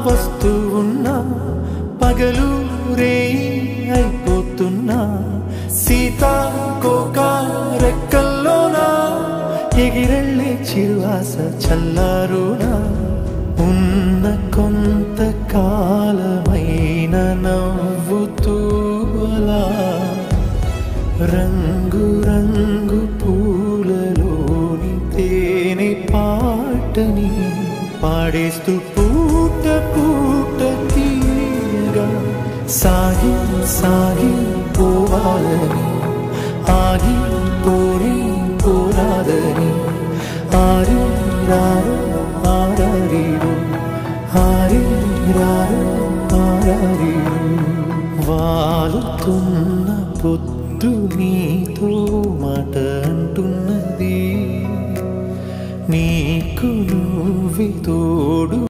వస్తూ ఉన్నా పగలు రే అయిపోతున్నా సీతాకోక రెక్కల్లోనా ఎగిరెళ్ళే చిరువాస చల్లారునా ఉన్న కొంతకాలమైన నవ్వుతూ అలా రంగు రంగు పూలలోని తేనె పాటని పాడేస్తూ పూట పూట తీయగా సాగి సాగి పోవాలని ఆగి పోని పోరాదని ఆరి రారు ఆరారీరు ఆరి రారు ఆరారీరు వాలుతున్న పొద్దు నీతో మాట అంటున్నది నీకు నువ్వే తోడు